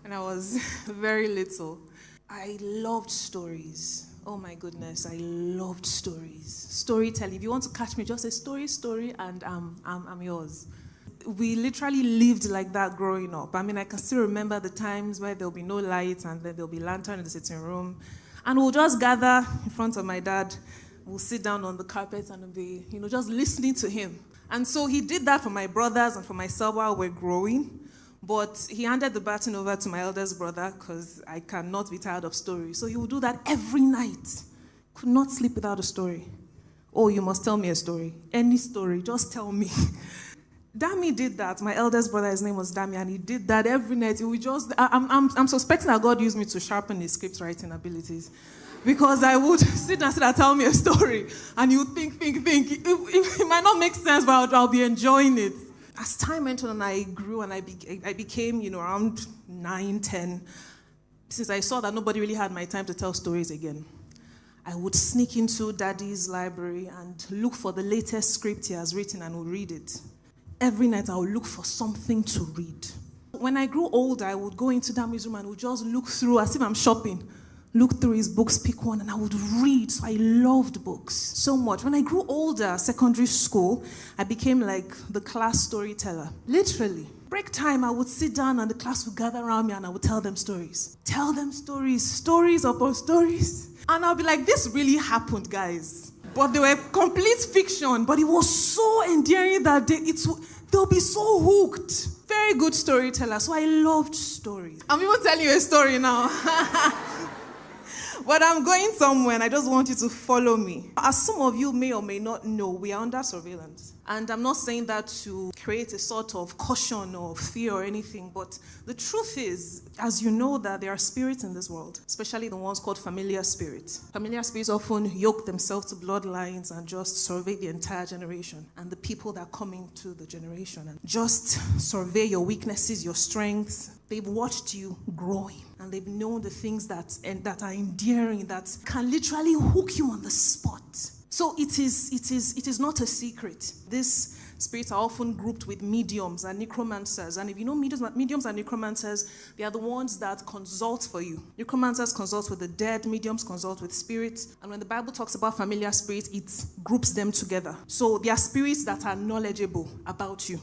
when I was very little. I loved stories. Oh my goodness, I loved stories. Storytelling. If you want to catch me, just say story, and I'm yours. We literally lived like that growing up. I mean, I can still remember the times where there'll be no lights and then there'll be lantern in the sitting room. And we'll just gather in front of my dad. We'll sit down on the carpet and be, just listening to him. And so he did that for my brothers and for myself while we're growing. But he handed the baton over to my eldest brother because I cannot be tired of stories. So he would do that every night. Could not sleep without a story. Oh, you must tell me a story. Any story, just tell me. Dami did that. My eldest brother, his name was Dami, and he did that every night. He would just, I'm suspecting that God used me to sharpen his script writing abilities. Because I would sit and tell me a story, and you think. It might not make sense, but I'll be enjoying it. As time went on and I grew and I became, around 9, 10, since I saw that nobody really had my time to tell stories again, I would sneak into Daddy's library and look for the latest script he has written and would read it. Every night I would look for something to read. When I grew older, I would go into Dami's room and would just look through, as if I'm shopping, look through his books, pick one, and I would read. So I loved books so much. When I grew older, secondary school, I became like the class storyteller. Literally. Break time, I would sit down and the class would gather around me and I would tell them stories. Tell them stories upon stories. And I'll be like, this really happened, guys. But they were complete fiction. But it was so endearing that they'll be so hooked. Very good storyteller. So I loved stories. I'm even telling you a story now. But I'm going somewhere and I just want you to follow me. As some of you may or may not know, we are under surveillance. And I'm not saying that to create a sort of caution or fear or anything, but the truth is, as you know, that there are spirits in this world, especially the ones called familiar spirits. Familiar spirits often yoke themselves to bloodlines and just survey the entire generation and the people that come into the generation and just survey your weaknesses, your strengths. They've watched you growing and they've known the things that are endearing, that can literally hook you on the spot. So it is not a secret. These spirits are often grouped with mediums and necromancers. And if you know mediums and necromancers, they are the ones that consult for you. Necromancers consult with the dead, mediums consult with spirits. And when the Bible talks about familiar spirits, it groups them together. So they are spirits that are knowledgeable about you.